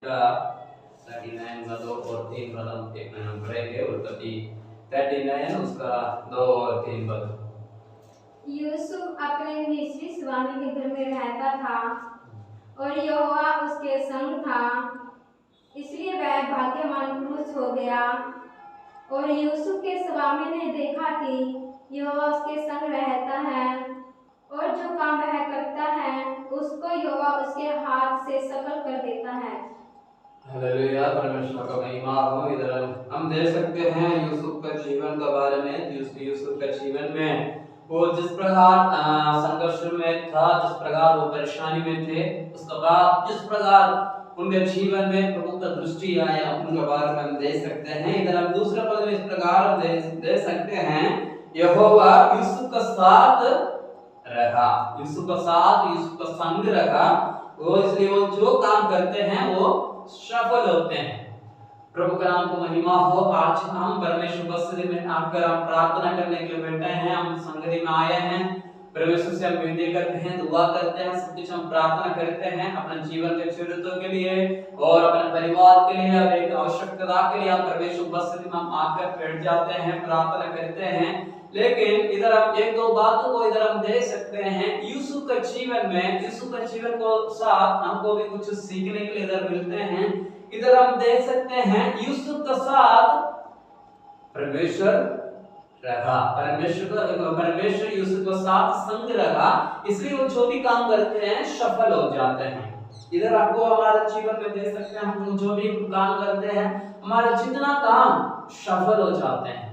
का 39 का 2 और 3 पद हम पढ़ेंगे और कभी 39 उसका 2 और 3 पद। यूसुफ अपने मिस्री स्वामी के घर में रहता था और यहोवा उसके संग था, इसलिए वह भाग्यवान पुरुष हो गया। और यूसुफ के स्वामी ने देखा कि यहोवा उसके संग रहता है और जो काम वह करता है उसको यहोवा उसके हाथ से सफल कर देता है। हालेलुया, परमेश्वर का महिमा हो। इधर हम देख सकते हैं यूसुफ का जीवन के बारे में। यूसुफ के जीवन में वो जिस प्रकार संघर्ष में था, जिस प्रकार वो परेशानी में थे, उसके बाद जिस प्रकार उनके जीवन में प्रभु का दृष्टि आया, उनके बारे में हम देख सकते हैं। इधर हम दूसरे पद में इस प्रकार देख सकते हैं, यहोवा यूसुफ का साथ रहा, यूसुफ का साथ, यूसुफ का संग रहा। वो इसलिए वो जो काम करते हैं वो सफल होते हैं। प्रभु का नाम को महिमा हो। आज हम परमेश्वर उपस्थिति में आकर हम प्रार्थना करने के लिए बैठे हैं, हम संगति में आए हैं, परमेश्वर से हम विनती करते हैं, दुआ करते हैं, सब कुछ हम प्रार्थना करते हैं अपने जीवन के जरूरतों के लिए और अपने परिवार के लिए, और एक आवश्यकता के लिए हम परमेश्वर उपस्थिति में हम आकर बैठ जाते हैं, प्रार्थना करते हैं। लेकिन इधर हम एक दो बातों को इधर हम देख सकते हैं। यूसुफ के जीवन में, यूसुफ के जीवन को साथ हमको भी कुछ सीखने के लिए इधर मिलते हैं। इधर हम देख सकते हैं यूसुफ के साथ परमेश्वर रहा, परमेश्वर यूसुफ के साथ संग रहा, इसलिए वो जो भी काम करते हैं सफल हो जाते हैं। इधर आपको हमारे जीवन में देख सकते हैं, हम जो भी काम करते हैं हमारा जितना काम सफल हो जाते हैं।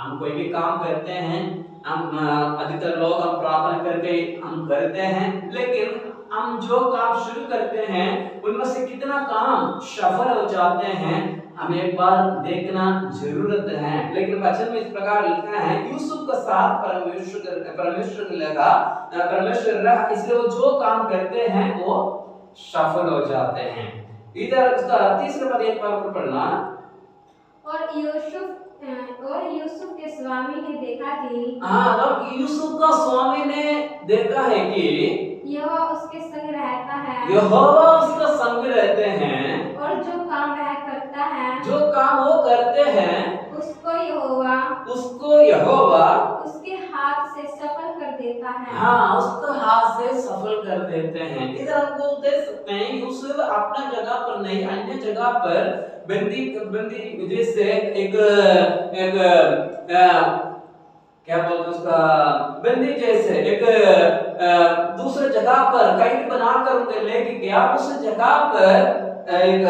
हम कोई भी काम करते हैं, हम अधिकतर लोग हम प्रार्थना करके हम करते हैं, लेकिन हम जो काम शुरू करते हैं उनमें से कितना काम सफल हो जाते हैं हमें एक बार देखना जरूरत है। लेकिन वचन में इस प्रकार लिखा है, यूसुफ का साथ परमेश्वर लगा, परमेश्वर रहा, इसलिए वो जो काम करते हैं वो सफल हो जाते हैं। इधर उसका तीसरा पद एक बार पढ़ना। और यूसुफ के स्वामी ने देखा कि और यूसुफ का स्वामी ने देखा है कि यहोवा उसके संग रहता है, यहोवा उसका संग रहते हैं, और जो काम वह करता है, जो काम वो करते हैं उसको यहोवा उसके हाथ से सफल कर देता है। हाँ, उसको हाथ से सफल कर देते हैं। इधर आपको देख सकते हैं यूसुफ अपना जगह पर नहीं, अन्य जगह पर बंदी जैसे एक क्या बोलते उसका, बंदी जैसे एक दूसरे जगह पर कैद बनाकर उन्हें लेके गया। उस जगह पर एक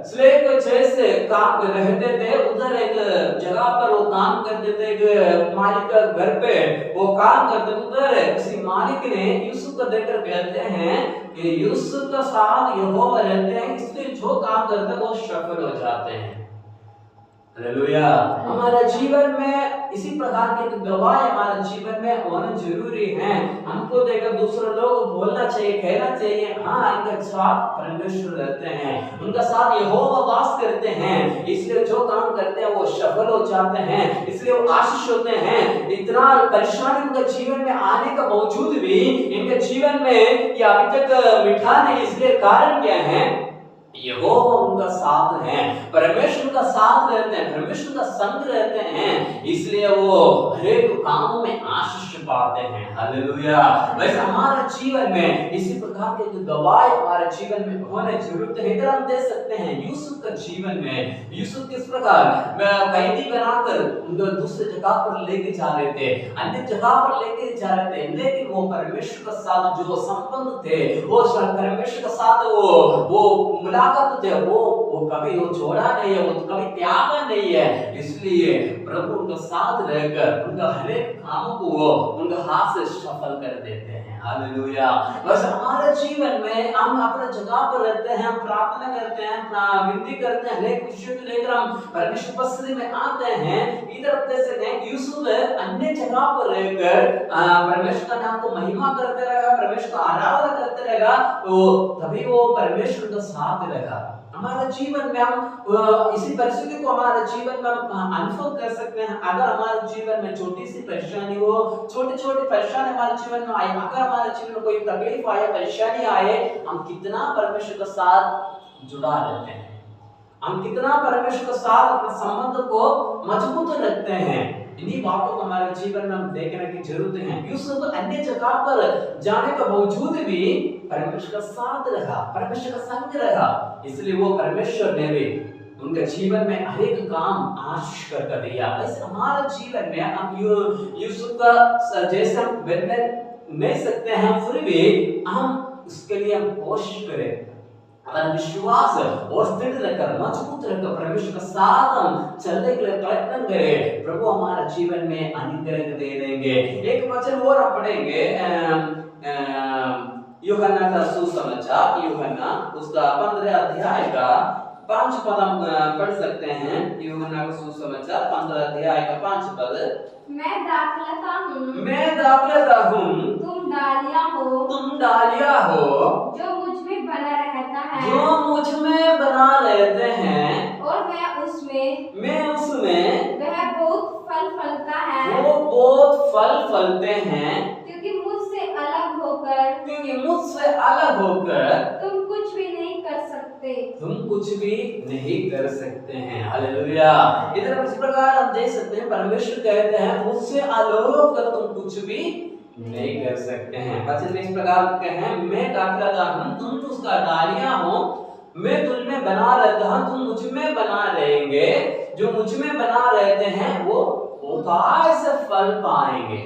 स्लेव जैसे काम रहते थे, उधर एक जगह पर वो काम करते थे, एक मालिक का घर पे वो काम करते थे। उधर किसी मालिक ने यूसुफ को देखकर कहते हैं कि यूसुफ का साथ यहोवा रहते हैं, इसलिए जो काम करते हैं वो सफल हो जाते हैं। हालेलुया। हमारे जीवन में इसी प्रकार के गवाह हमारे जीवन में होना जरूरी है। हमको देखकर दूसरे लोग बोलना चाहिए, कहना चाहिए, हाँ इनके साथ परमेश्वर रहते हैं, उनका साथ यहोवा वास करते हैं, इसलिए जो काम करते हैं वो सफल हो जाते हैं, इसलिए वो आशीष होते हैं। इतना परेशानी उनके जीवन में आने का बावजूद भी इनके जीवन में ये अभी तक मिठा नहीं, इसलिए कारण क्या है? यहोवा उनका साथ है, परमेश्वर का साथ रहते हैं, परमेश्वर का संग रहते हैं, इसलिए वो हरेक कामों में आशीष पाते हैं। हालेलुया। वैसे हमारे जीवन में इसी प्रकार के गवाह हमारे जीवन में होने जरूरत है। इधर हम देख सकते हैं यूसुफ का जीवन में, यूसुफ किस प्रकार कैदी बनाकर उनको दूसरे जगह पर लेके जा रहे थे, अन्य जगह पर लेके जा रहे थे, लेकिन वो परमेश्वर के साथ जो संबंध थे, वो परमेश्वर के साथ वो मुलाकात थे, वो कभी वो छोड़ा नहीं है, वो कभी त्यागा नहीं है। इसलिए प्रभु उनके साथ रहकर उनका हरेक काम को वो उनके हाथ से सफल कर देते हैं। हालेलुया। बस हमारे जीवन में हम अपने जगह पर रहते हैं, हम प्रार्थना करते हैं, विनती करते हैं, हरेक विषय को लेकर हम परमेश्वर उपस्थिति में आते हैं। इधर जैसे यूसुफ अन्य जगह पर रहकर परमेश्वर का नाम को महिमा करते रहेगा, परमेश्वर का आराधना करते रहेगा, तो तभी वो परमेश्वर का साथ रहेगा। हमारे जीवन में हम इसी परिस्थिति को हमारे जीवन में हम अनुभव कर सकते हैं। अगर हमारे जीवन में छोटी सी परेशानी हो, छोटी-छोटी परेशानी हमारे जीवन में आए, अगर हमारे जीवन में कोई तकलीफ आए, परेशानी आए, हम कितना परमेश्वर के साथ जुड़ा रहते हैं, हम कितना परमेश्वर के साथ अपने संबंध को मजबूत रखते हैं, इन्हीं बातों को हमारे जीवन में हम देखने की जरूरत है। यूसुफ अन्य जगह पर जाने के बावजूद भी परमेश्वर का साथ रहा, परमेश्वर का संग रहा, इसलिए वो परमेश्वर ने भी उनके जीवन में हर एक काम आशीष कर दिया। ऐसे हमारा जीवन में हम यूसुफ का जैसे हम बनने नहीं सकते हैं, फिर भी हम उसके लिए हम कोशिश करें, अगर विश्वास और स्थिर रहकर मजबूत रहकर परमेश्वर के साथ हम चलने के लिए प्रयत्न करें, प्रभु हमारे जीवन में अनुग्रह दे देंगे। एक वचन और हम पढ़ेंगे, यूहन्ना का सुसमाचार, यूहन्ना उसका 15 अध्याय का 5 पद हम पढ़ सकते हैं। यूहन्ना का सुसमाचार 15 अध्याय का 5 पद, मैं दाखलता हूँ, मैं दाखलता हूँ, तुम डालियाँ हो, तुम डालियाँ हो, जो मुझ में बना रहता है, जो मुझ में बना रहते हैं, और मैं उसमें, वह बहुत फल फलता है, वो बहुत फल फलते हैं, क्योंकि मुझसे अलग होकर तुम कुछ भी नहीं कर सकते हैं। हालेलुया। इधर इस प्रकार हम देख सकते हैं, परमेश्वर कहते हैं मुझसे अलग होकर तुम कुछ भी नहीं कर सकते हैं। वचन में इस प्रकार कहते हैं, मैं दाखलता हूँ, तुम तो उसका डालियाँ हो, मैं तुझ में बना रहता हूँ, तुम मुझ में बना रहेंगे, जो मुझ में बना रहते हैं वो उतार से फल पाएंगे।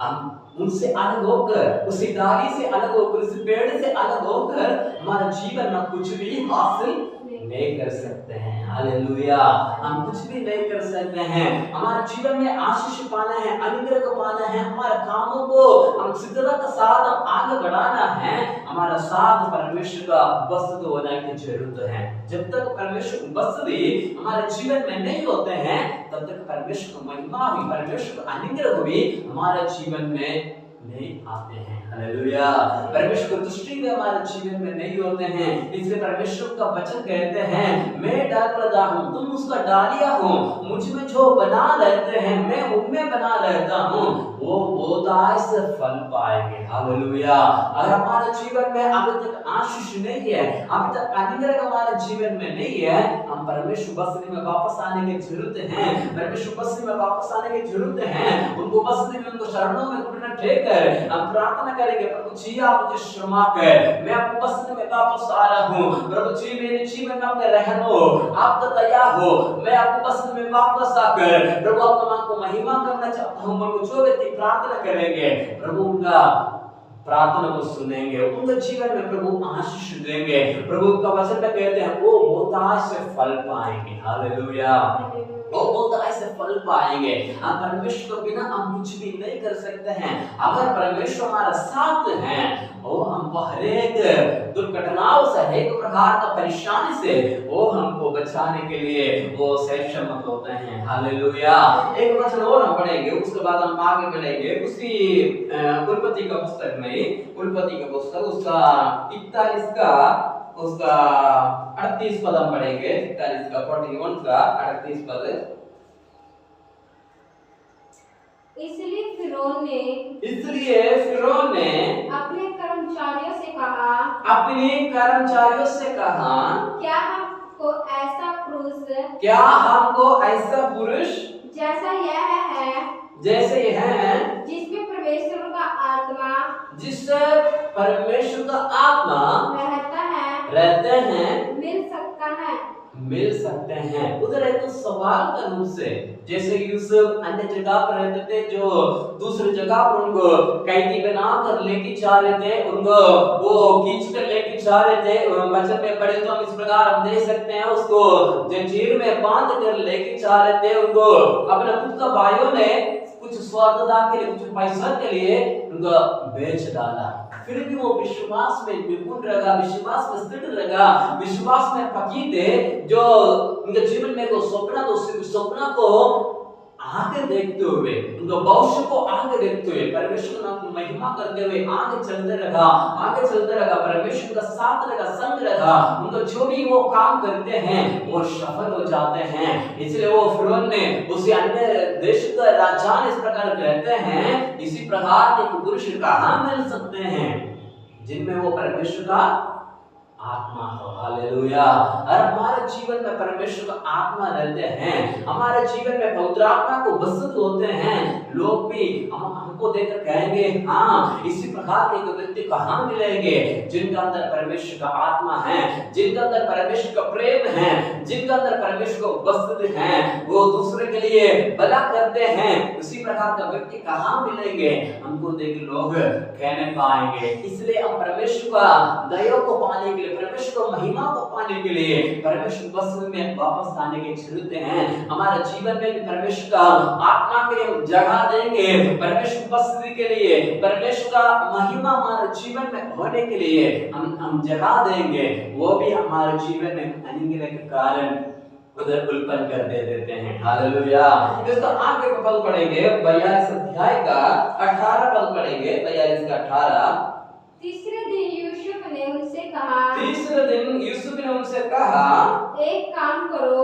हम उनसे अलग होकर, उसी डाली से अलग होकर, उस पेड़ से अलग होकर हमारे जीवन में कुछ भी हासिल नहीं कर सकते हैं। हालेलुया। हम कुछ भी नहीं कर सकते हैं। हमारे जीवन में आशीष पाना है, अनुग्रह को पाना है, हमारे कामों को हम सिद्धता के साथ हम आगे बढ़ाना है, हमारा साथ परमेश्वर का उपस्थित होने की जरूरत है। जब तक परमेश्वर उपस्थित हमारे जीवन में नहीं होते हैं, तब तक परमेश्वर की महिमा भी, परमेश्वर का अनुग्रह भी हमारे जीवन में नहीं आते हैं। हालेलुया। परमेश्वर की दृष्टि में हमारे जीवन में नहीं होते हैं, इसलिए परमेश्वर का वचन कहते हैं, मैं डालता हूँ, तुम उसका डालियाँ हो, मुझ में जो बना रहते हैं, मैं उनमें बना रहता हूँ, वो बहुतायत से फल पाएंगे। हालेलुया। अगर हमारे जीवन में अभी तक आशीष नहीं है, अभी तक अनुग्रह हमारे जीवन में नहीं है, हम परमेश्वर बसने में वापस आने की जरूरत है, परमेश्वर बसने में वापस आने की जरूरत है, उनको बसने में, उनको चरणों में घुटना टेक कर हम प्रार्थना करेंगे, प्रभु जी आप मुझे क्षमा कर, मैं आपको बसने में वापस आ रहा हूँ, प्रभु जी मेरे जीवन में आपका रहना हो, आपका दया हो, मैं आपको बसने में वापस आकर प्रभु आपका नाम को महिमा करना चाहता हूँ। प्रभु जो व्यक्ति प्रार्थना करेंगे, प्रभु उनका प्रार्थना को सुनेंगे, उनके जीवन में प्रभु आशीष देंगे। प्रभु का वचन में कहते हैं वो बहुतायत से फल पाएंगे। हालेलुया। वो बहुतायत से फल पाएंगे। हम परमेश्वर के बिना हम कुछ भी नहीं कर सकते हैं। अगर परमेश्वर हमारा साथ है, वो हमको हर एक दुर्घटनाओं से, हर एक प्रकार का परेशानी से वो हमको बचाने के लिए वो सक्षम होते हैं। हालेलुया। एक वचन और हम पढ़ेंगे, उसके बाद हम आगे बढ़ेंगे। उसी उल्पत्ति का पुस्तक में, उल्पत्ति का पुस्तक उसका 41 का उसका 38 पद हम पढ़ेंगे। 41 का 41 का 38 पद। इसलिए फिरौन ने अपने कर्मचारियों से कहा, क्या हमको ऐसा पुरुष जैसा यह है, जिसमें परमेश्वर का आत्मा, जिससे परमेश्वर का आत्मा रहते हैं, मिल सकते हैं। उधर एक सवाल का रूप से, जैसे यूसुफ अन्य जगह पर रहते थे, जो दूसरी जगह पर उनको कैदी बना कर लेके जा रहे थे, उनको वो खींच कर लेके जा रहे थे। वचन में पढ़े तो हम इस प्रकार हम देख सकते हैं, उसको जंजीर में बांध कर लेके जा रहे थे, उनको अपने खुद का भाइयों ने कुछ स्वार्थता के लिए, कुछ पैसा के लिए उनको बेच डाला। फिर भी वो विश्वास में निपुण रहा, विश्वास में स्थिर रहा, विश्वास में पकी थे। जो उनके जीवन में को सपना, तो उस सपना को आगे देखते हुए, उनका भविष्य को आगे देखते हुए, परमेश्वर नाम की महिमा करते हुए आगे चलते रहा, परमेश्वर का साथ रहा, संग रहा। उनको जो भी वो काम करते हैं वो सफल हो जाते हैं। इसलिए वो फिरौन ने उसी अन्य देश का राजा इस प्रकार कहते हैं, इसी प्रकार के पुरुष कहाँ मिल सकते हैं जिनमें वो परमेश्वर का आत्मा हो। हालेलुया। और हमारे जीवन में परमेश्वर का आत्मा रहते हैं, हमारे जीवन में पवित्र आत्मा को वसुत होते हैं, लोग भी हमको देखकर कहेंगे हाँ, इसी प्रकार के एक व्यक्ति कहाँ मिलेंगे जिनका अंदर परमेश्वर का आत्मा है, जिनका अंदर परमेश्वर का प्रेम है, जिनका अंदर परमेश्वर को वसुत है, वो दूसरे के लिए भला करते हैं। उसी प्रकार का व्यक्ति कहाँ मिलेंगे, हमको देख लोग कहने पाएंगे। इसलिए हम परमेश्वर का दया को पाने के लिए, परमेश्वर को महिमा को पाने के लिए परमेश्वर वस्त्र में वापस आने की जरूरत है। हमारे जीवन में भी परमेश्वर का आत्मा के लिए हम जगह देंगे, परमेश्वर वस्त्र के लिए, परमेश्वर का महिमा हमारे जीवन में होने के लिए हम जगह देंगे, वो भी हमारे जीवन में आने के कारण उधर उल्पन कर देते हैं। हालेलुया। इसका आगे का पद पढ़ेंगे 42 अध्याय का 18 पद पढ़ेंगे, 42 का 18। तीसरे दिन यूसुफ ने उनसे कहा, तीसरे दिन यूसुफ ने उनसे कहा, एक काम करो,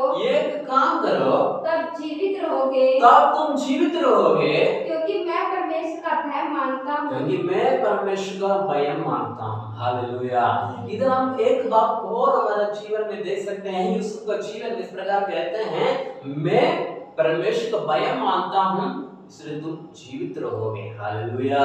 तब जीवित रहोगे, तब तुम जीवित रहोगे, क्योंकि मैं परमेश्वर का भय मानता हूँ, क्योंकि मैं परमेश्वर का भय मानता हूँ। हालेलुया। इधर हम एक बात और हमारे जीवन में देख सकते हैं, यूसुफ का जीवन इस प्रकार कहते हैं, मैं परमेश्वर का भय मानता हूँ, इसलिए तुम जीवित रहोगे। हालेलुया।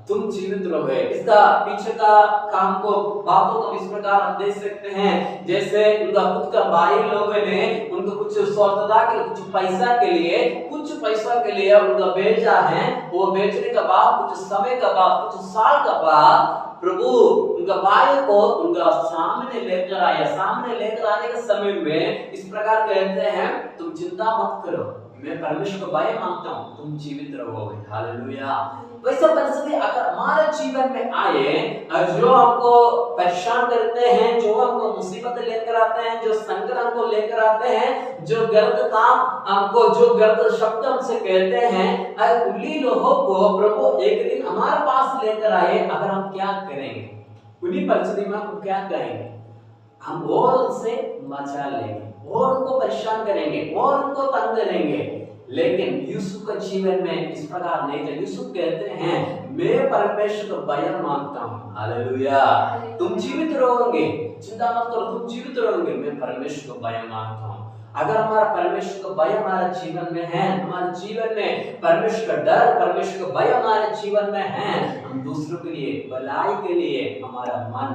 तुम जीवित रहोगे। इसका पीछे का काम को बातों को इस प्रकार हम देख सकते हैं, जैसे उनका खुद का भाई लोगों ने उनको कुछ स्वार्थता के लिए, कुछ पैसा के लिए उनका बेचा है। वो बेचने के बाद कुछ समय के बाद, कुछ साल के बाद प्रभु उनका भाई को उनका सामने लेकर आने के समय में इस प्रकार कहते हैं, तुम चिंता मत करो, मैं परमेश्वर को भय मानता हूँ, तुम जीवित रहोगे। हालेलुया। वैसा परिस्थिति अगर हमारे जीवन में आए, जो हमको परेशान करते हैं, जो हमको मुसीबत लेकर आते हैं, जो संकट हमको लेकर आते हैं, जो गलत काम हमको, जो गलत शब्द हमसे कहते हैं, उन्हीं लोगों को प्रभु एक दिन हमारे पास लेकर आए, अगर हम क्या करेंगे उन्हीं परिस्थिति में, हम क्या करेंगे, हम और उनसे मचा लेंगे और उनको परेशान करेंगे और उनको तंग करेंगे। लेकिन यूसुफ का जीवन में इस प्रकार नहीं था। यूसुफ कहते हैं, मैं परमेश्वर को भय मानता हूँ। हालेलुया। तुम जीवित रहोगे, चिंता मत करो, तुम जीवित रहोगे, मैं परमेश्वर को भय मानता हूँ। अगर हमारा परमेश्वर का भय हमारे जीवन में है, हमारे जीवन में परमेश्वर का डर, परमेश्वर का भय हमारे जीवन में है, हम दूसरों के लिए, भलाई के लिए हमारा मन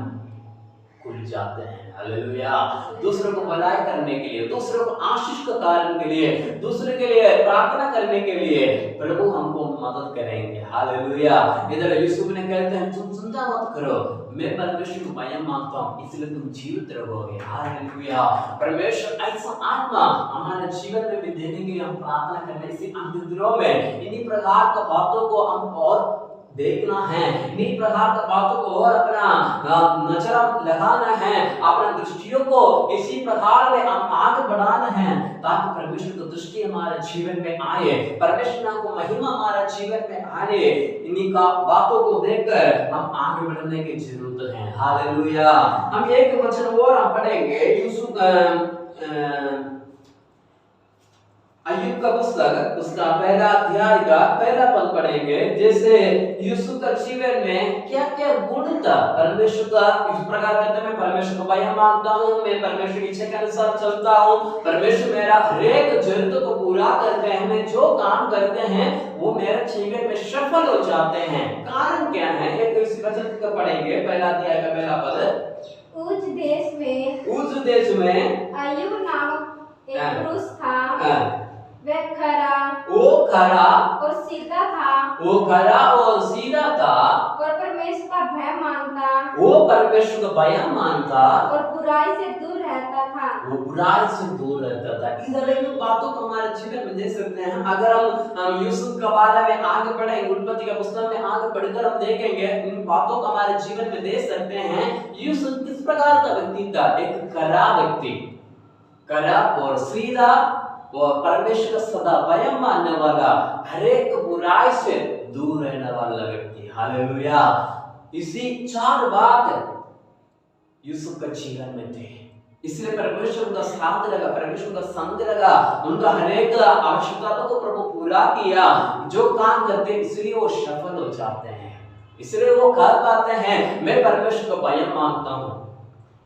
खुल जाते हैं। हालेलुया। दूसरों को भलाई करने के लिए, दूसरों को आशीष का कारण के लिए, दूसरे के लिए प्रार्थना करने के लिए प्रभु हमको मदद करेंगे। हालेलुया। इधर यूसुफ ने कहते हैं, तुम चिंता मत करो, मैं परमेश्वर को भय मानता हूँ, इसलिए तुम जीवित रहोगे। हालेलुया। परमेश्वर ऐसा आत्मा हमारे जीवन में भी देने के लिए हम प्रार्थना करने, इसी अंतिम दिनों में इन्हीं प्रकार की बातों को हम और देखना है, इन्हीं प्रकार की बातों को और अपना नजर लगाना है, अपना दृष्टियों को इसी प्रकार में हम आगे बढ़ाना है, ताकि परमेश्वर की दृष्टि हमारे जीवन में आए, परमेश्वर को महिमा हमारे जीवन में आए। इन्हीं का बातों को देखकर हम आगे बढ़ने की जरूरत है। हालेलुया। हम एक वचन और पढ़ेंगे, अय्यूब का पुस्तक, उसका पहला अध्याय का पहला पद पढ़ेंगे। जैसे यूसुफ का जीवन में क्या क्या गुण था, परमेश्वर का इस प्रकार कहते हैं, मैं परमेश्वर को भय मानता हूँ, मैं परमेश्वर की इच्छा के अनुसार चलता हूँ, परमेश्वर मेरा हर एक जरूरत को पूरा करते हैं, मैं जो काम करते हैं वो मेरे जीवन में सफल हो जाते हैं। कारण क्या है, एक इस वचन को पढ़ेंगे, पहला अध्याय का पहला पद। उस देश में अय्यूब नामक एक पुरुष था, वह खरा और सीधा था, और परमेश्वर का भय मानता, और बुराई से दूर रहता था। इधर इन बातों को हमारे जीवन में देख सकते हैं। अगर हम यूसुफ के बारे में आगे पढ़ेंगे, उत्पत्ति का पुस्तक में आगे पढ़कर हम देखेंगे, इन बातों को हमारे जीवन में देख सकते हैं। यूसुफ किस प्रकार का व्यक्ति था, एक करा और सीधा और परमेश्वर का सदा भय मानने वाला, हर एक बुराई से दूर रहने वाला व्यक्ति। हालेलुया। इसी चार बात यूसुफ का जीवन में थे, इसलिए परमेश्वर का साथ लगा, परमेश्वर का संग लगा, उनका हर एक आवश्यकता को प्रभु पूरा किया। जो काम करते इसलिए वो सफल हो जाते हैं, इसलिए वो कर पाते हैं, मैं परमेश्वर का भय मानता हूँ।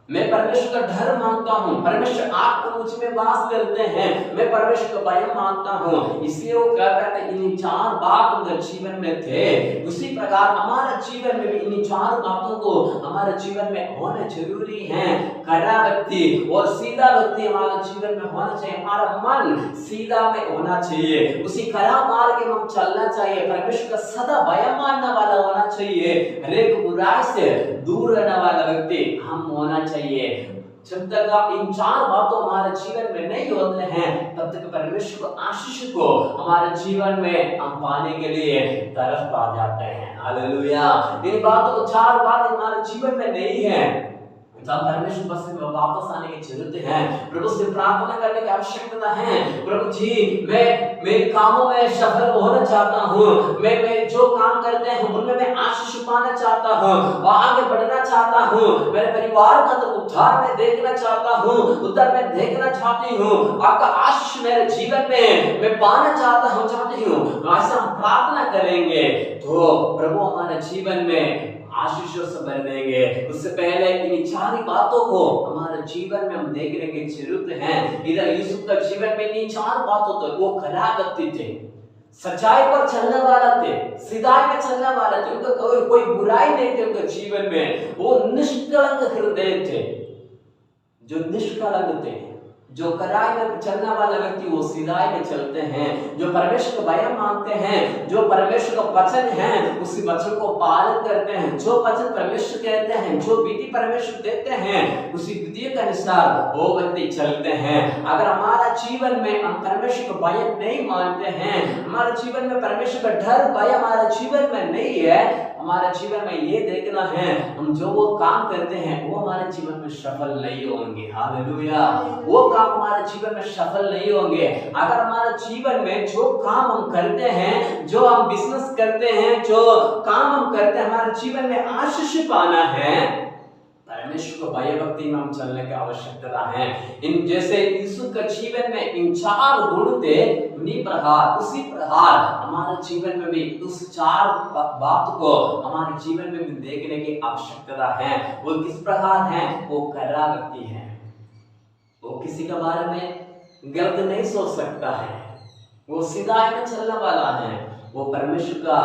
मैं परमेश्वर का डर मांगता हूँ, परमेश्वर आपको मुझ में वास करते हैं, मैं परमेश्वर का भय मांगता हूँ। इसलिए वो कहता है इन 4 बात उनके जीवन में थे। उसी प्रकार हमारे जीवन में भी इन 4 बातों को हमारे जीवन में होना जरूरी है। खरा व्यक्ति और सीधा व्यक्ति हमारे जीवन में होना चाहिए। हमारा मन सीधा में होना चाहिए, उसी खरा मार्ग में हम चलना चाहिए। परमेश्वर का सदा भय मानने वाला होना चाहिए। हर एक बुराई से दूर रहने वाला व्यक्ति हम होना चाहिए। जब तक आप इन 4 बातों हमारे जीवन में नहीं होते हैं, तब तक परमेश्वर को आशीष को हमारे जीवन में हम पाने के लिए तरस पा जाते हैं। हालेलुया। इन बातों को 4 बात हमारे जीवन में नहीं है, तब परमेश्वर बस वापस आने की जरूरत है। प्रभु से प्रार्थना करने की आवश्यकता है। प्रभु जी, मैं मेरे कामों में सफल होना चाहता हूँ, मैं जो काम करते हैं उनमें मैं आशीष पाना चाहता हूँ, आगे बढ़ना चाहता हूँ, मेरे परिवार का तो उद्धार में देखना चाहता हूँ, उद्धार में देखना चाहती हूँ, आपका आशीष मेरे जीवन में मैं पाना चाहती हूँ। ऐसा हम प्रार्थना करेंगे तो प्रभु हमारे जीवन में आशीषों से भर देंगे। उससे पहले इन 4 बातों को हमारे जीवन में हम देखने की जरूरत है। इधर यूसुफ का जीवन में इन 4 बातों तो वो खरा व्यक्ति थे, सच्चाई पर चलने वाला थे, सीधाई में चलने वाला थे, उनका कोई बुराई नहीं थे उनके जीवन में। वो निष्कलंक हृदय थे, जो निष्कलंक थे, जो कराई में चलने वाला व्यक्ति वो सीधाई में चलते हैं, जो परमेश्वर का भय मानते हैं, जो परमेश्वर का वचन है उसी वचन को पालन करते हैं, जो वचन परमेश्वर कहते हैं, जो विधि परमेश्वर देते हैं उसी विधि के अनुसार वो व्यक्ति चलते हैं। अगर हमारा जीवन में हम परमेश्वर का भय नहीं मानते हैं, हमारे जीवन में परमेश्वर का डर भय हमारे जीवन में नहीं है, हमारे जीवन में ये देखना है हम जो वो काम करते हैं वो हमारे जीवन में सफल नहीं होंगे। हालेलुया। वो काम हमारे जीवन में सफल नहीं होंगे। अगर हमारे जीवन में जो काम हम करते हैं, जो हम बिजनेस करते हैं, जो काम हम करते हैं, हमारे जीवन में आशीष पाना है, परमेश्वर को भय भक्ति में हम चलने की आवश्यकता है। इन जैसे यूसुफ का जीवन में इन 4 गुण थे, उन्हीं प्रकार उसी प्रकार हमारे जीवन में भी उस 4 बात को हमारे जीवन में भी देखने की आवश्यकता है। वो किस प्रकार है? वो खरा व्यक्ति है, वो किसी के बारे में गलत नहीं सोच सकता है, वो सीधा में चलने वाला है, वो परमेश्वर का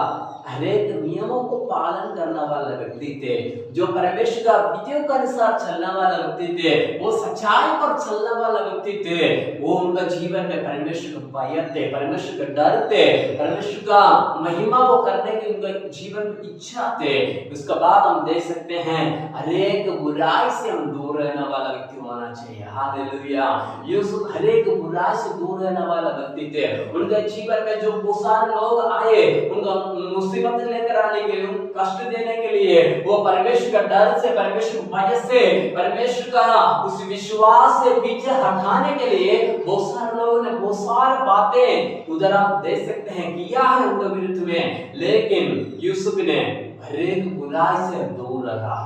हरेक नियमों को पालन करने वाला व्यक्ति थे, जो परमेश्वर का विधियों के अनुसार चलने वाला व्यक्ति थे, वो सच्चाई पर चलने वाला व्यक्ति थे। वो उनका जीवन में परमेश्वर का भय थे, परमेश्वर का डर थे, परमेश्वर का महिमा वो करने की उनका जीवन में इच्छा थे। उसके बाद हम देख सकते हैं हरेक बुराई से हम दूर रहने वाला व्यक्ति होना चाहिए। हालेलुया। यूसुफ हरेक बुराई से दूर रहने वाला व्यक्ति थे। उनके जीवन में जो बहुत सारे लोग आए, उनका मुसीबत लेकर आने के लिए, कष्ट देने के लिए, वो परमेश्वर का डर से, परमेश्वर के भय से, परमेश्वर का उस विश्वास से पीछे हटाने के लिए बहुत सारे लोगों ने बहुत सारी बातें उधर हम देख सकते हैं किया है उनके विरुद्ध में, लेकिन यूसुफ ने हरेक बुराई से दूर रहा,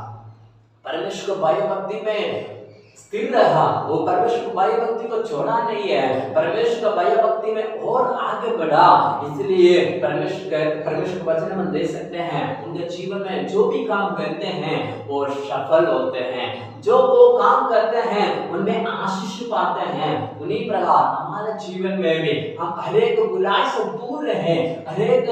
परमेश्वर को भय भक्ति में स्थिर रहा। वो परमेश्वर को भय भक्ति को छोड़ा नहीं है, परमेश्वर का भय भक्ति में और आगे बढ़ा। इसलिए परमेश्वर का वचन हम देख सकते हैं उनके जीवन में जो भी काम करते हैं वो सफल होते हैं, जो वो काम करते हैं उनमें आशीष पाते हैं। उन्हीं प्रकार हमारे जीवन में भी हम हरेक बुराई से दूर रहें, हरेक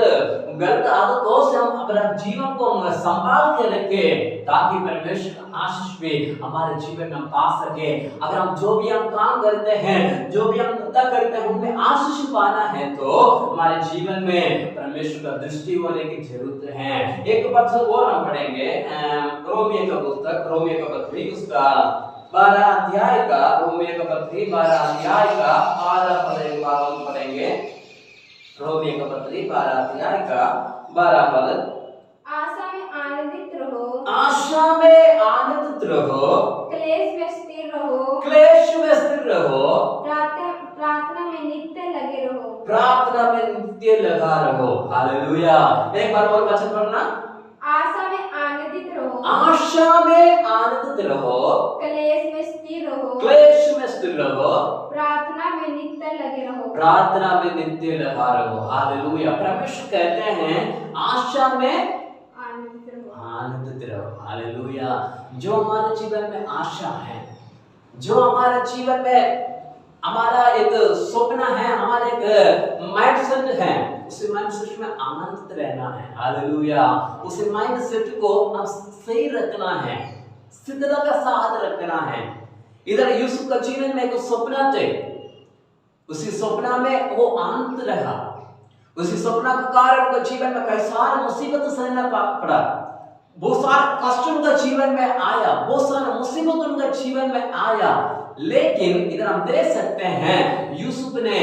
गलत आदतों से हम अपना जीवन को संभाल के रखें, ताकि परमेश्वर का आशीष भी हमारे जीवन में पा सके। अगर हम जो भी हम काम करते हैं, जो भी हम धंधा करते हैं, उनमें आशीष पाना है तो हमारे जीवन में परमेश्वर का दृष्टि होने की जरूरत है। एक पद और हम पढ़ेंगे, रोमियो का पुस्तक, रोमियो का पत्री, उसका 12 अध्याय का, रोमियो का पत्री 12 अध्याय का 12 पद पढ़ेंगे। रोमियो का पत्री 12 अध्याय का 12 पद। आशा में आनंदित रहो, आशा में आनंदित रहो, क्लेश में स्थिर रहो, क्लेश में स्थिर रहो, प्रार्थना में नित्य लगे रहो, प्रार्थना में नित्य लगा रहो। हालेलुया। एक बार और वचन पढ़ना। आशा में आनंदित रहो, आशा में आनंदित रहो, क्लेश में स्थिर रहो, क्लेश में स्थिर रहो, प्रार्थना में नित्य लगे रहो, प्रार्थना में नित्य लगा रहो। हालेलुया। परमेश्वर कहते हैं आशा में आनंदित रहो। आनंदित रहो। हालेलुया। जो हमारे जीवन में आशा है, जो हमारे जीवन में हमारा एक सपना है, हमारा एक माइंडसेट है, उसी माइंडसेट में आनंदित रहना है। हालेलुया। उसी माइंडसेट को हम सही रखना है, स्थिरता का साथ रखना है। इधर यूसुफ का जीवन में एक सपना थे, उसी सपना में वो आनंद रहा। उसी सपना के कारण उनके जीवन में कई सारे मुसीबत सहना पड़ा, बहुत सारे कष्ट उनके जीवन में आया, बहुत सारे मुसीबत उनके जीवन में आया। लेकिन इधर हम देख सकते हैं यूसुफ ने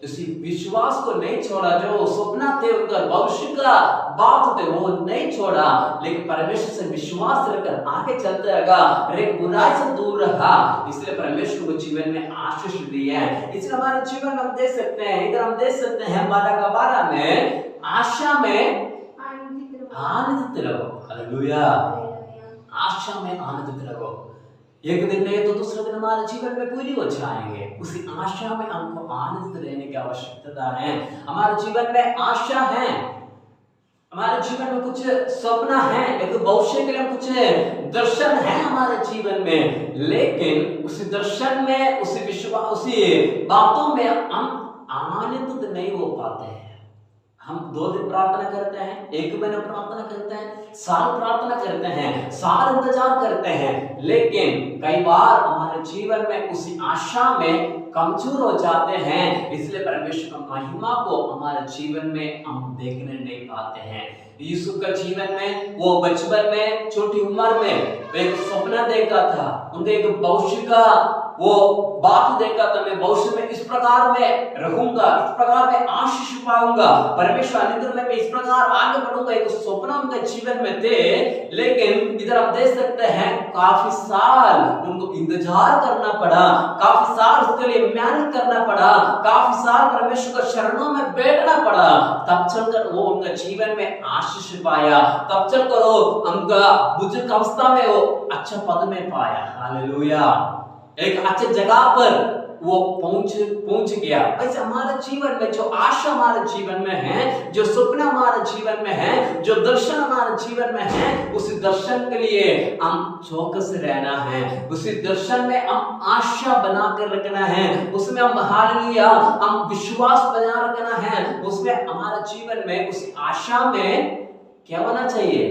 उसी विश्वास को नहीं छोड़ा, जो सपना थे उनका भविष्य का बात थे वो नहीं छोड़ा, लेकिन परमेश्वर से विश्वास रखकर आगे चलते रहा, एक बुराई से दूर रहा। इसलिए परमेश्वर को जीवन में आशीष दी है। इसलिए हमारे जीवन में हम देख सकते हैं, इधर हम देख सकते हैं 12 में आशा में आनंदित रहो। हालेलुया। आशा में आनंदित रहो। एक दिन नहीं तो दूसरे दिन हमारे जीवन में पूरी हो जाएंगे। उसी आशा में हमको आनंदित रहने की आवश्यकता है। हमारे जीवन में आशा है, हमारे जीवन में कुछ सपना है, एक भविष्य के लिए कुछ दर्शन है हमारे जीवन में, लेकिन उसी दर्शन में, उसी विश्वास, उसी बातों में हम आनंदित नहीं हो पाते हैं। हम 2 दिन प्रार्थना करते हैं, 1 महीना प्रार्थना करते हैं, साल प्रार्थना करते हैं, साल इंतजार करते हैं, लेकिन कई बार हमारे जीवन में उसी आशा में कमजोर हो जाते हैं। इसलिए परमेश्वर की महिमा को हमारे जीवन में हम देखने नहीं पाते हैं। यूसुफ का जीवन में, वो बचपन में, छोटी उम्र में एक सपना देखा था, उनके एक भविष्य का वो बात देखा था, मैं भविष्य में इस प्रकार में रहूंगा, इस प्रकार में आशीष पाऊंगा, परमेश्वर निद्र में मैं इस प्रकार आगे बढ़ूंगा, एक सपना उनके जीवन में थे। लेकिन इधर आप देख सकते हैं काफी साल उनको इंतजार करना पड़ा, काफी साल उसके लिए मेहनत करना पड़ा, काफी साल परमेश्वर के चरणों में बैठना पड़ा, तब चलकर वो उनका जीवन में आशीष पाया, तब चलकर वो उनका बुजुर्ग अवस्था में वो अच्छा पद में पाया। हालेलुया। एक अच्छे जगह पर वो पहुंच गया। वैसे हमारे जीवन में जो आशा हमारे जीवन में है, जो सपना हमारे जीवन में है, जो दर्शन हमारे जीवन में है, उसी दर्शन के लिए हम चौकस रहना है, उसी दर्शन में हम आशा बना कर रखना है, उसमें हम हालेलुया हम विश्वास बना रखना है, उसमें हमारे जीवन में उस आशा में क्या होना चाहिए,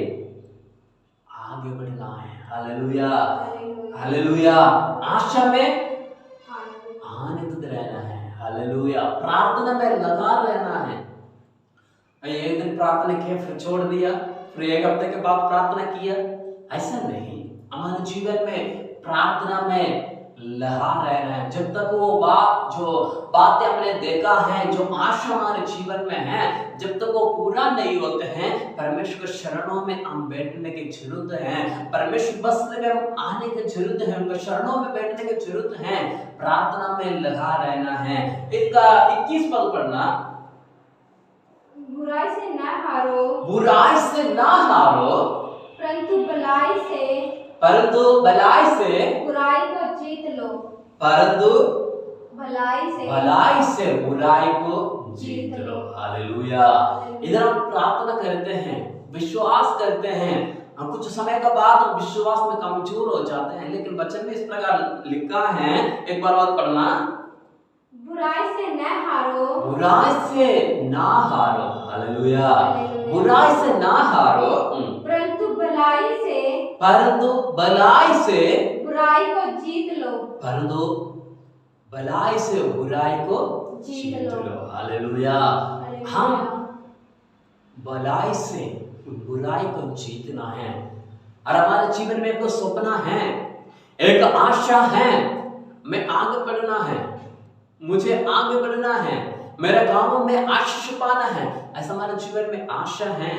आगे बढ़ना है। हालेलुया। हालेलुया। आशा में आनंदित रहना है। हालेलुया। प्रार्थना में लगा रहना है। एक दिन प्रार्थना किया फिर छोड़ दिया, फिर 1 हफ्ते के बाद प्रार्थना किया, ऐसा नहीं। हमारे जीवन में प्रार्थना में लगा रहना है। जब तक वो बातें हमने देखा है, जो आशा हमारे जीवन में है, जब तक वो पूरा नहीं होते हैं, परमेश्वर के चरणों में हम बैठने की जरूरत है, परमेश्वर बस में हम आने की जरूरत है, उनके चरणों में बैठने की जरूरत है, प्रार्थना में लगा रहना है। इसका 21 पद पढ़ना। बुराई से ना हारो, बुराई से ना हारो, परंतु भलाई से बुराई को जीत लो, परंतु भलाई से बुराई को जीत लो। हालेलुया। इधर हम प्रार्थना करते हैं, विश्वास करते हैं, हम कुछ समय के बाद हम विश्वास में कमजोर हो जाते हैं, लेकिन वचन में इस प्रकार लिखा है, एक बार और पढ़ना। बुराई से ना हारो, बुराई से ना हारो। हालेलुया। बुराई से ना हारो, परंतु भलाई से बुराई को जीत लो, परंतु भलाई से बुराई को जीत लो। हालेलुया। हम भलाई से बुराई को जीतना है, और हमारे जीवन में एक सपना है, एक आशा है, मैं आगे बढ़ना है, मुझे आगे बढ़ना है, मेरे गांव में आशीष पाना है, ऐसा हमारे जीवन में आशा है।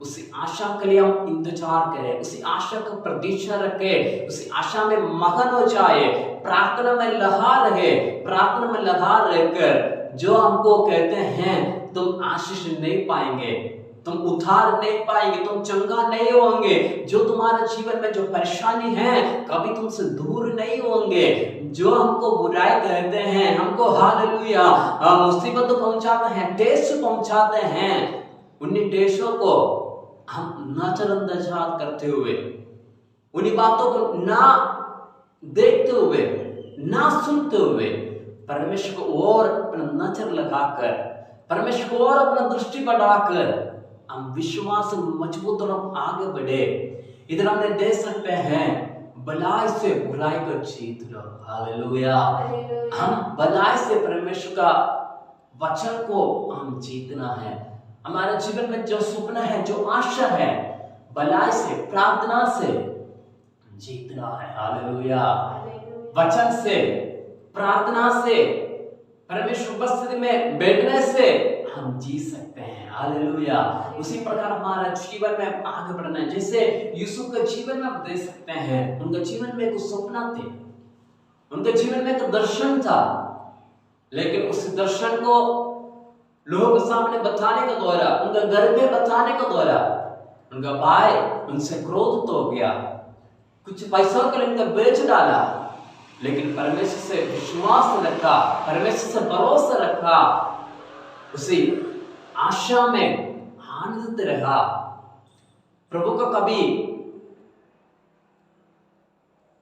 उसी आशा के लिए हम इंतजार करें, उसी आशा का प्रतीक्षा रखें, उसी आशा में मगन हो जाए, प्रार्थना में लगा रहे, प्रार्थना में लगा रहकर जो हमको कहते हैं तुम आशीष नहीं पाएंगे, तुम उद्धार नहीं पाएंगे, तुम चंगा नहीं होंगे, जो तुम्हारे जीवन में जो परेशानी है कभी तुमसे दूर नहीं होंगे, जो हमको बुराई कहते हैं, हमको हालेलुया मुसीबत पहुंचाते हैं, टेस्ट पहुंचाते हैं, उन्हीं टेस्टों को हम नजरअंदाज करते हुए, उन्हीं बातों को ना देखते हुए, ना सुनते हुए, परमेश्वर को और अपना नजर लगाकर, परमेश्वर को और अपना दृष्टि बढ़ाकर हम विश्वास मजबूत और हम आगे बढ़े। इधर हमने देख सकते हैं भलाई से बुराई को जीत लो। हालेलुया। हम भलाई से परमेश्वर का वचन को हम जीतना है। हमारे जीवन में जो सपना है, जो आशा है, भलाई से, प्रार्थना से जीतना है। हालेलुया। वचन से, प्रार्थना से, परमेश्वर उपस्थिति में बैठने से हम जी सकते हैं। हालेलुया। उसी प्रकार हमारा जीवन में आगे बढ़ना है। जैसे यूसुफ के जीवन में आप देख सकते हैं, उनके जीवन में कुछ सपना थे, उनके जीवन में एक दर्शन था, लेकिन उस दर्शन को लोगों के सामने बताने के द्वारा, उनके घर में बताने के द्वारा उनका भाई उनसे क्रोधित हो गया, कुछ पैसों के लिए उनका बेच डाला। लेकिन परमेश्वर से विश्वास रखा, परमेश्वर से भरोसा रखा, उसी आशा में आनंदित रहा, प्रभु को कभी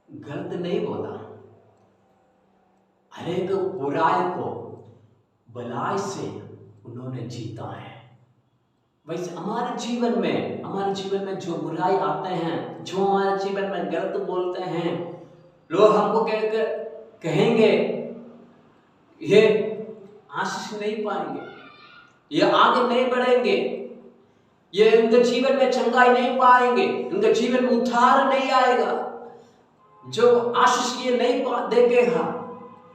गलत नहीं बोला, हर एक बुराई को भलाई से उन्होंने जीता है। वैसे हमारे जीवन में जो बुराई आते हैं, जो हमारे जीवन में गलत बोलते हैं, लोग हमको कहेंगे ये आशीष नहीं पाएंगे, ये आगे नहीं बढ़ेंगे, ये उनके जीवन में चंगाई नहीं पाएंगे, उनके जीवन में उद्धार नहीं आएगा, जो आशीष ये नहीं देखेगा।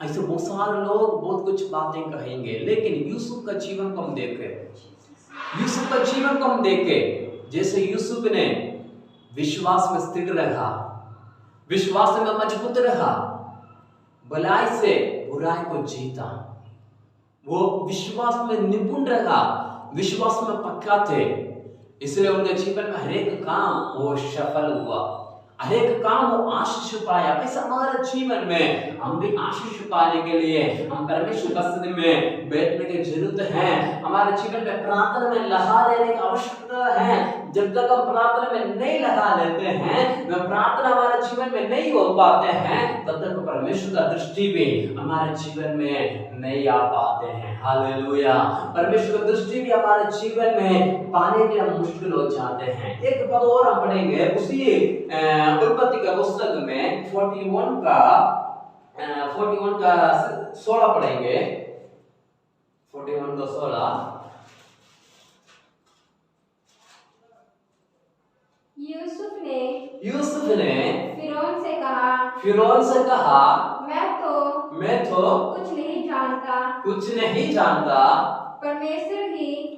ऐसे बहुत सारे लोग बहुत कुछ बातें कहेंगे। लेकिन यूसुफ का जीवन को हम देखें, यूसुफ का जीवन को हम देखें, जैसे यूसुफ ने विश्वास में स्थिर रहा, विश्वास में मजबूत रहा, भलाई से बुराई को जीता, वो विश्वास में निपुण रहा, विश्वास में पक्का थे, इसलिए उनके जीवन में हर एक काम वो सफल हुआ, हर एक काम वो आशीष पाया। ऐसा हमारे जीवन में हम भी आशीष पाने के लिए हम परमेश्वर की उपस्थिति में बैठने की जरूरत है। हमारे जीवन में प्रार्थना में लगा लेने की आवश्यकता है। जब तक हम प्रार्थना में नहीं लगा लेते हैं, प्रार्थना हमारे जीवन में नहीं हो पाते हैं, तब तक परमेश्वर का दृष्टि भी हमारे जीवन में नहीं आ पाते हैं। हालेलुया। परमेश्वर की दृष्टि भी हमारे जीवन में पाने के लिए मुश्किल हो जाते हैं। एक पद और हम पढ़ेंगे उसी उत्पत्ति का पुस्तक में 41 का 16 पढ़ेंगे। 41 का 16। यूसुफ ने फिरौन से कहा मैं तो कुछ नहीं जानता,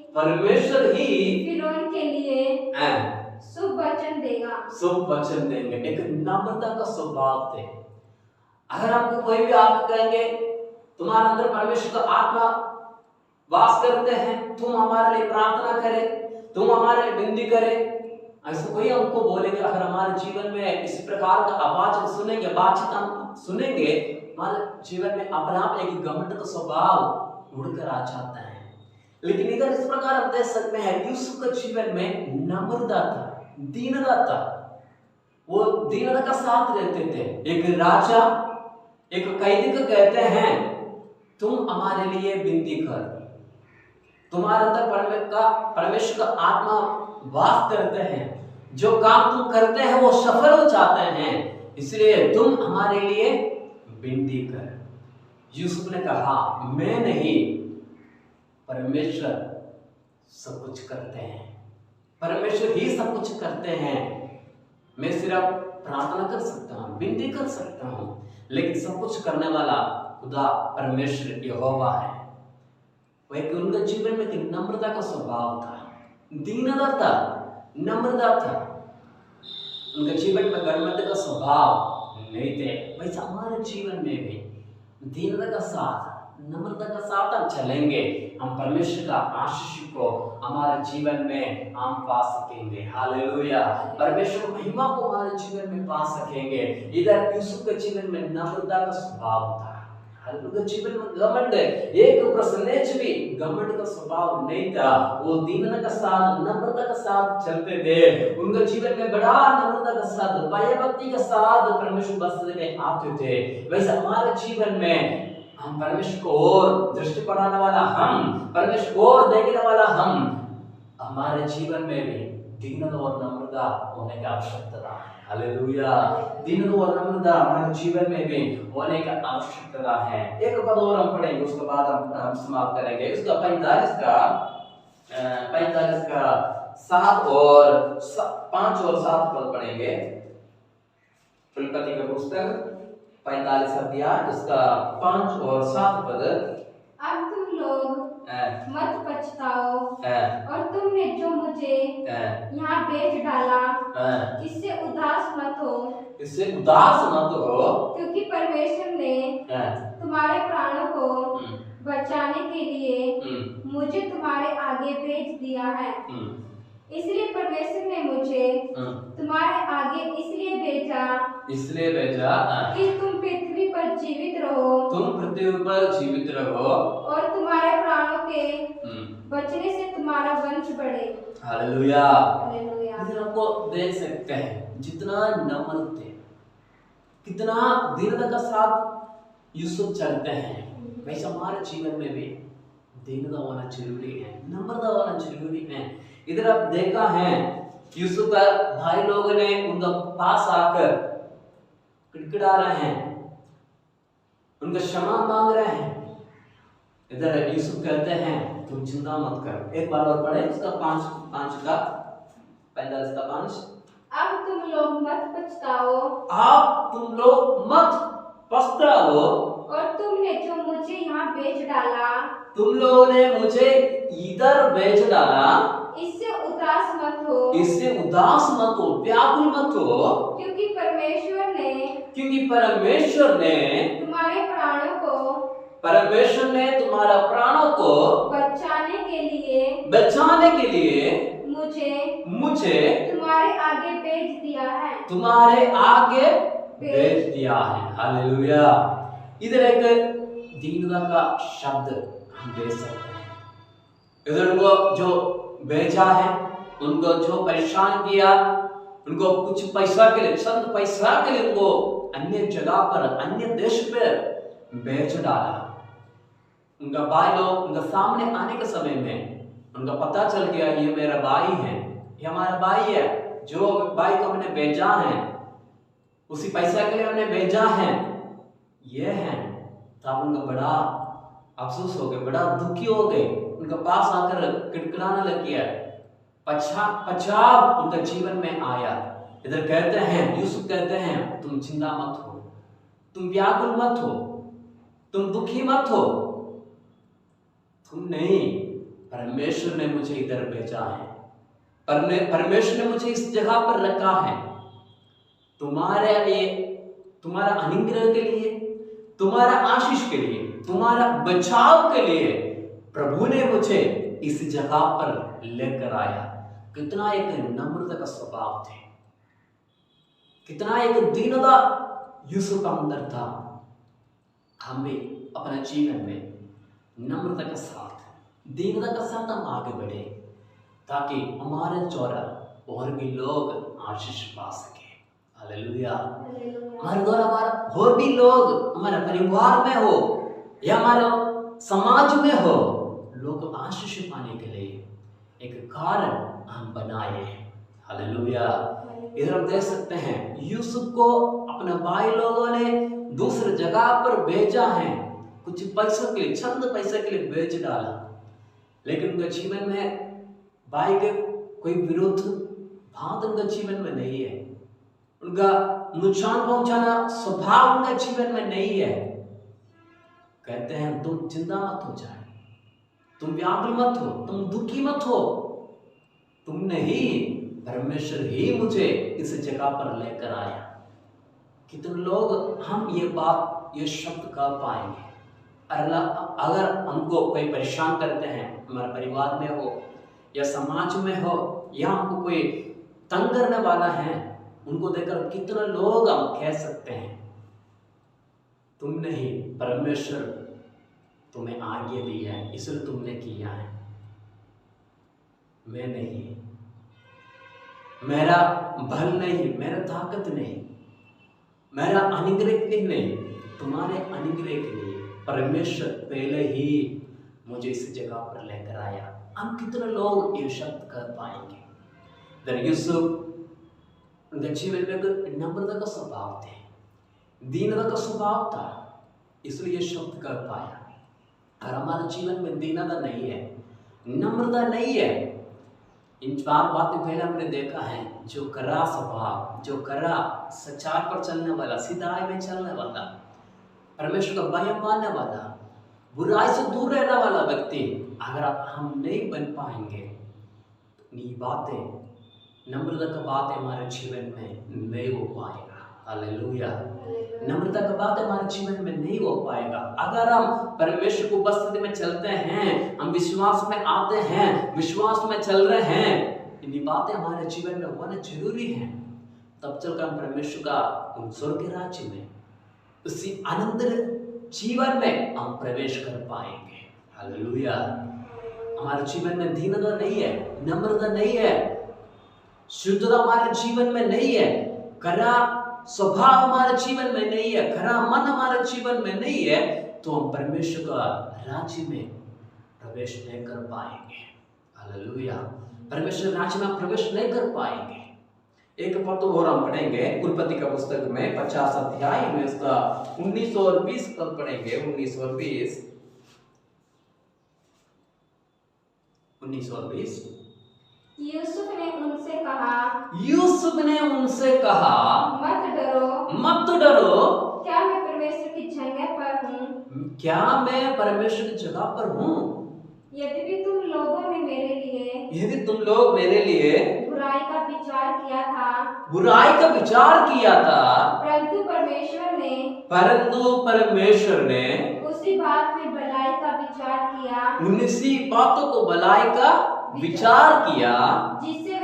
परमेश्वर ही फिरौन के लिए शुभ वचन देंगे। एक नम्रता का स्वभाव थे। अगर आपको कोई भी आके कहेंगे तुम्हारे अंदर परमेश्वर का आत्मा वास करते हैं, तुम हमारे लिए प्रार्थना करे, तुम हमारे लिए विनती करे, ऐसा कोई हमको बोलेंगे, अगर हमारे जीवन में इस प्रकार का आवाज सुनेंगे, बातचीत हम सुनेंगे, हमारे जीवन में अपने आप एक घमंड का स्वभाव उड़कर आ जाता है। लेकिन इधर इस प्रकार हम देख सकते हैं यूसुफ के जीवन में नम्रता था, दीनता था, वो दीनता का साथ रहते थे। एक राजा एक कैदी को कहते हैं तुम हमारे लिए विनती कर, तुम्हारे अंदर परमेश्वर का आत्मा वास करते हैं, जो काम तुम करते हैं वो सफल हो जाते हैं, इसलिए तुम हमारे लिए विनती कर। यूसुफ ने कहा मैं नहीं, परमेश्वर सब कुछ करते हैं, परमेश्वर ही सब कुछ करते हैं, मैं सिर्फ प्रार्थना कर सकता हूँ, विनती कर सकता हूँ, लेकिन सब कुछ करने वाला खुदा परमेश्वर यहोवा है। वह उनके जीवन में एक नम्रता का स्वभाव था, दीनता था, नम्रता था, उनके जीवन में गर्मता का स्वभाव नहीं थे। वैसे हमारे जीवन में भी दीनता का साथ, नम्रता का साथ हम चलेंगे, हम परमेश्वर का आशीष को हमारे जीवन में हम पा सकेंगे। हालेलुया। परमेश्वर महिमा को हमारे जीवन में पा सकेंगे। इधर यूसुफ के जीवन में नम्रता का स्वभाव था। उनके जीवन में घमंड, एक परसेंटेज भी घमंड का स्वभाव नहीं था। वो दीनता के साथ, नम्रता के साथ चलते थे। उनके जीवन में बड़ा नम्रता के साथ, भयभक्ति के साथ परमेश्वर बस्ती में आते थे। वैसे हमारे जीवन में हम परमेश्वर को और दृष्टि पड़ाने वाला, हम परमेश्वर को और देखने वाला, हमारे जीवन में भी दीनता और नम्रता होने की आवश्यकता है। हालेलुया। दीनता और नम्रता हमारे जीवन में भी होने की आवश्यकता है। एक पद और हम पढ़ेंगे, उसके बाद हम समाप्त करेंगे। उसका 45 का 7 और 5 और 7 पद पढ़ेंगे। उल्पत्ति का पुस्तक 45 अध्याय उसका 5 और 7 पद। अब तुम लोग मत पछताओ और तुमने जो मुझे यहाँ बेच डाला इससे उदास मत हो, क्योंकि परमेश्वर ने तुम्हारे प्राणों को बचाने के लिए मुझे तुम्हारे आगे भेज दिया है। इसलिए परमेश्वर ने मुझे तुम्हारे आगे इसलिए भेजा कि तुम पृथ्वी पर जीवित रहो और तुम्हारे प्राणों के बचने से तुम्हारा वंश बढ़े। हालेलुया। हालेलुया। इधर आपको देख सकते हैं जितना नम्र थे, कितना दीनता के साथ यूसुफ चलते हैं, वैसे हमारे जीवन में भी दीनता होना जरूरी है, नम्रता होना जरूरी है। इधर आप देखा है यूसुफ का भाई लोगों ने उनका पास आकर किड़किड़ा रहे हैं, उनका क्षमा मांग रहे हैं। इधर यूसुफ कहते हैं तुम चिंता मत करो। एक बार और पढ़े उसका 45 का 5। अब तुम लोग मत पछताओ और तुमने जो मुझे यहाँ बेच डाला, तुम लोगों ने मुझे इधर बेच डाला, इससे उदास मत हो, व्याकुल मत हो, क्योंकि परमेश्वर ने तुम्हारा प्राणों को बचाने के लिए मुझे तुम्हारे आगे भेज दिया है। हालेलुया। इधर एक दीनता का शब्द हम दे सकते हैं। इधर उनको जो भेजा है, उनको जो परेशान किया, उनको कुछ पैसा के लिए, चंद पैसा के लिए उनको अन्य जगह पर, अन्य देश पर बेच डाला। उनका भाई लोग उनका सामने आने के समय में उनका पता चल गया ये मेरा भाई है, ये हमारा भाई है, जो भाई को हमने भेजा है, उसी पैसा के लिए हमने भेजा है, ये है। तब उनका बड़ा अफसोस हो गया, बड़ा दुखी हो गए, उनका पास आकर किड़किड़ाने लग गया, पश्चाताप उनका जीवन में आया। इधर कहते हैं, यूसुफ कहते हैं तुम चिंता मत हो, तुम व्याकुल मत हो, तुम दुखी मत हो, तुम नहीं, परमेश्वर ने मुझे इधर भेजा है, परमेश्वर ने मुझे इस जगह पर रखा है, तुम्हारे लिए, तुम्हारा अनुग्रह के लिए, तुम्हारा आशीष के लिए, तुम्हारा बचाव के लिए प्रभु ने मुझे इस जगह पर लेकर आया। कितना एक नम्रता का स्वभाव थे, कितना एक दीनता यूसुफ का अंदर था। हम भी अपने जीवन में नम्रता के साथ, दीनता के साथ हम आगे बढ़े, ताकि हमारे द्वारा और भी लोग आशीष पा सके। हालेलुया। हमारे द्वारा और भी लोग हमारे परिवार में हो या हमारे समाज में हो, लोग आशीष पाने के लिए एक कारण हम बनाए। हालेलुया। इधर हम देख सकते हैं यूसुफ को अपने भाई लोगों ने दूसरी जगह पर भेजा है, कुछ पैसों के लिए, चंद पैसे के लिए बेच डाला, लेकिन उनके जीवन में भाई के कोई विरुद्ध बात उनके जीवन में नहीं है, उनका नुकसान पहुंचाना स्वभाव उनके जीवन में नहीं है। कहते हैं तुम चिंता मत हो जाए, तुम व्याकुल मत हो, तुम दुखी मत हो, तुम नहीं, परमेश्वर ही मुझे इस जगह पर लेकर आया। कितने लोग हम ये बात, ये शब्द कह पाएंगे? अगर हमको कोई परेशान करते हैं, हमारे परिवार में हो या समाज में हो, या हमको कोई तंग करने वाला है, उनको देखकर कितने लोग हम कह सकते हैं तुम नहीं, परमेश्वर तुम्हें आज्ञा दिया है, इसलिए तुमने किया है। मैं नहीं, मेरा बल नहीं, मेरा ताकत नहीं, मेरा अनुग्रह नहीं, तुम्हारे अनुग्रह के लिए परमेश्वर पहले ही मुझे इस जगह पर लेकर आया। हम कितने लोग ये शब्द कर पाएंगे? यूसुफ उनके जीवन में एक नम्रता का स्वभाव थे, दीनता का स्वभाव था, इसलिए ये शब्द कर पाया। और हमारे जीवन में दीनता नहीं है, नम्रता नहीं है, इन 4 बातें पहले हमने देखा है। जो करा स्वभाव, जो करा सच्चाई पर चलने वाला, सीधाई में चलने वाला, परमेश्वर का भय मानने वाला, बुराई से दूर रहने वाला व्यक्ति, अगर हम नहीं बन पाएंगे तो ये बातें, नम्रता का बात हमारे जीवन में नहीं हो पाएगा। हालेलुया। नम्रता का बात हमारे जीवन में नहीं हो पाएगा। अगर हम परमेश्वर की उपस्थिति में चलते हैं, हम विश्वास में आते हैं, विश्वास में चल रहे हैं, ये बातें हमारे जीवन में होना जरूरी है, तब चलकर हम परमेश्वर का उन स्वर्ग के राज्य में, उसी आनंद जीवन में हम प्रवेश कर पाएंगे। हालेलुया। हमारे जीवन में दीनता नहीं है, नम्रता नहीं है, शुद्धता हमारे जीवन में नहीं है, कड़ा स्वभाव हमारे जीवन में नहीं है, खरा मन हमारे जीवन में नहीं है, तो हम परमेश्वर का राज्य में प्रवेश नहीं कर पाएंगे। हालेलुया। परमेश्वर राज्य में प्रवेश नहीं कर पाएंगे। एक पद और हम पढ़ेंगे उत्पत्ति का पुस्तक में 50 अध्याय में उसका 19 और 20 पद पढ़ेंगे। 19 और 20 यूसुफ ने उनसे कहा, मत डरो, क्या मैं परमेश्वर की जगह पर हूँ? यदि तुम लोग मेरे लिए बुराई का विचार किया था, परंतु परमेश्वर ने उसी बात में भलाई का विचार किया, उसी बातों को भलाई का विचार किया, जिससे वे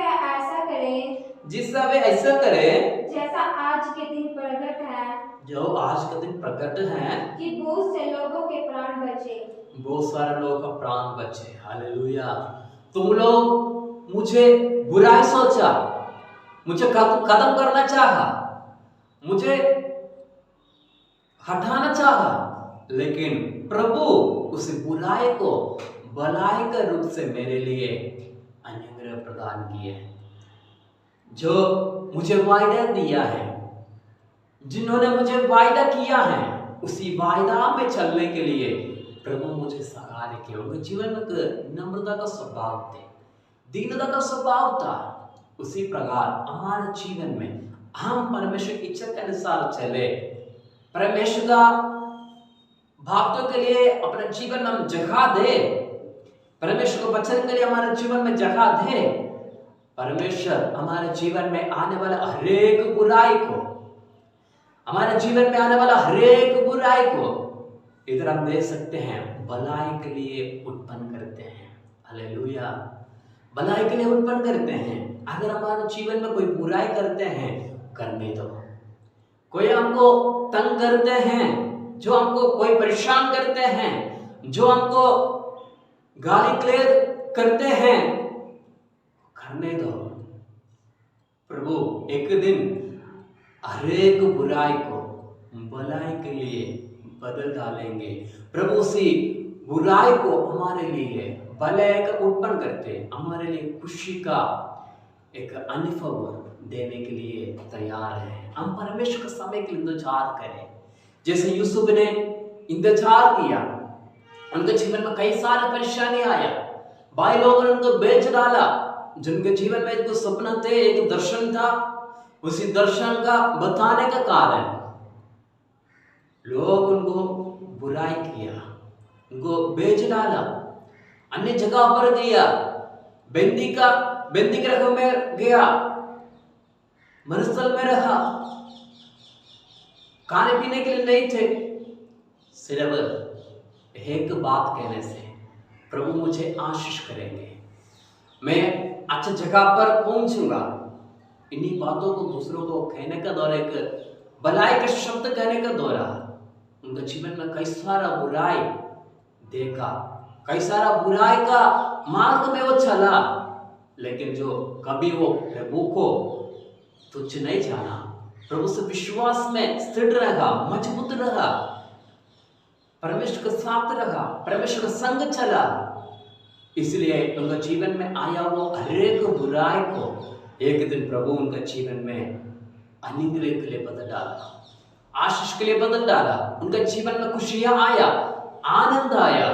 ऐसा करे जैसा आज के दिन प्रकट है, जो आज के दिन प्रकट है, कि बहुत से लोगों के प्राण बचे, बहुत सारे लोगों का प्राण बचे। हालेलुया। तुम लोग मुझे बुराई सोचा, मुझे खत्म करना चाहा, मुझे हटाना चाहा, लेकिन प्रभु उस बुराई को भलाई के रूप से मेरे लिए अनुग्रह प्रदान किए। जो मुझे वायदा दिया है, जिन्होंने मुझे वायदा किया है, उसी वायदा में चलने के लिए प्रभु मुझे सहारे किया। उनके जीवन में नम्रता का स्वभाव थे, दीनता का स्वभाव था। उसी प्रकार हमारे जीवन में हम परमेश्वर की इच्छा के अनुसार चले, परमेश्वर का भक्तों के लिए अपने जीवन में हम जगह दे, परमेश्वर को वचन के लिए हमारे जीवन में जगह दे। परमेश्वर हमारे जीवन में आने वाला हरेक बुराई को, हमारे जीवन में आने वाला हरेक बुराई को इधर हम देख सकते हैं, भलाई के लिए उत्पन्न करते हैं। हालेलुया। भलाई के लिए उत्पन्न करते हैं। अगर हमारे जीवन में कोई बुराई करते हैं, करने दो। कोई हमको तंग करते हैं, जो हमको कोई परेशान करते हैं, जो हमको गाली क्लेश करते हैं, करने दो। प्रभु एक दिन हरेक बुराई को भलाई के लिए बदल डालेंगे। प्रभु उसी बुराई को हमारे लिए भलाई का उत्पन्न करते, हमारे लिए खुशी का एक अनुभव देने के लिए तैयार है। हम परमेश्वर के समय के इंतजार करें, जैसे यूसुफ ने इंतजार किया। उनके जीवन में कई सारे परेशानी आया, भाई लोगों ने उनको बेच डाला। जिनके जीवन में एक सपना थे, एक दर्शन था, उसी दर्शन का बताने का कारण लोग उनको बुराई किया, उनको बेच डाला, अन्य जगह पर दिया, बंदी गृह में गया, मरुस्थल में रहा, खाने पीने के लिए नहीं थे। सिर्फ एक बात कहने से प्रभु मुझे आशीष करेंगे, मैं अच्छी जगह पर पहुंचूंगा। इन्हीं बातों को दूसरों को कहने का दौरा, एक भलाई का शब्द कहने का दौरा उनका जीवन में कई सारा बुराई देखा, कई सारा बुराई का मार्ग में वो चला, लेकिन जो कभी वो प्रभु को तुच्छ नहीं जाना, प्रभु से विश्वास में स्थिर रहा, मजबूत रहा, परमेश्वर के साथ रहा, परमेश्वर का संग चला, इसलिए उनका जीवन में आया वो हरेक बुराई को एक दिन प्रभु उनका जीवन में अनुग्रह के लिए बदल डाला, आशीष के लिए बदल डाला। उनका जीवन में खुशियां आया, आनंद आया,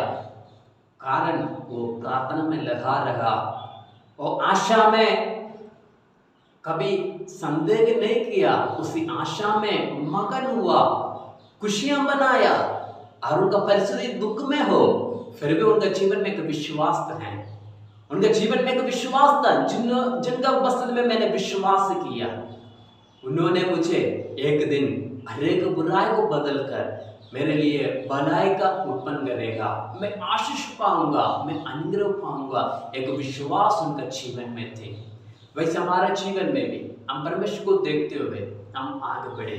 कारण वो प्रार्थना में लगा रहा, वो आशा में कभी संदेह नहीं किया, उसी आशा में मगन हुआ, खुशियां बनाया। और उनका परिस्थिति दुख में हो, फिर भी उनका जीवन में एक विश्वास है, उनके जीवन में एक विश्वास था। जिनका उपस्थिति में मैंने विश्वास किया, उन्होंने मुझे एक दिन हर एक बुराई को बदलकर मेरे लिए भलाई का उत्पन्न करेगा, मैं आशीष पाऊंगा, मैं अनुग्रह पाऊंगा, एक विश्वास उनका जीवन में थे। वैसे हमारा जीवन में भी हम परमेश्वर को देखते हुए हम आगे बढ़े,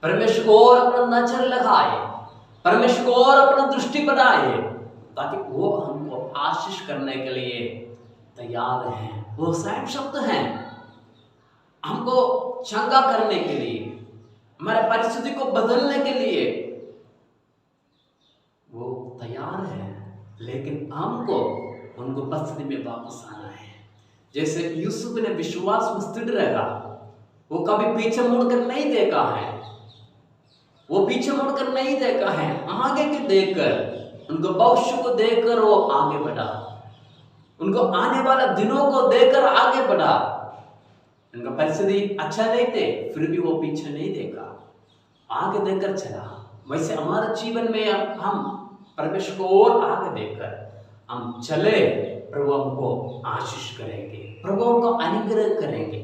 परमेश्वर को और अपना नजर लगाए, परमेश्वर को और अपना दृष्टि बनाए, ताकि वो हमको आशीष करने के लिए तैयार हैं, वो स्वयं शब्द हैं, हमको चंगा करने के लिए, हमारे परिस्थिति को बदलने के लिए वो तैयार है। लेकिन हमको उनको परिस्थिति में वापस आना है। जैसे यूसुफ ने विश्वास में स्थिर रहा, वो कभी पीछे मुड़कर नहीं देखा है, वो पीछे मुड़कर नहीं देखा है, आगे के देखकर, उनको भविष्य को देखकर वो आगे बढ़ा, उनको आने वाले दिनों को देखकर आगे बढ़ा। उनका परिस्थिति अच्छा नहीं थे, फिर भी वो पीछे नहीं देखा, आगे देखकर चला। वैसे हमारे जीवन में हम परमेश्वर को और आगे देखकर हम चले, प्रभु हमको आशीष करेंगे, प्रभु हमको अनुग्रह करेंगे।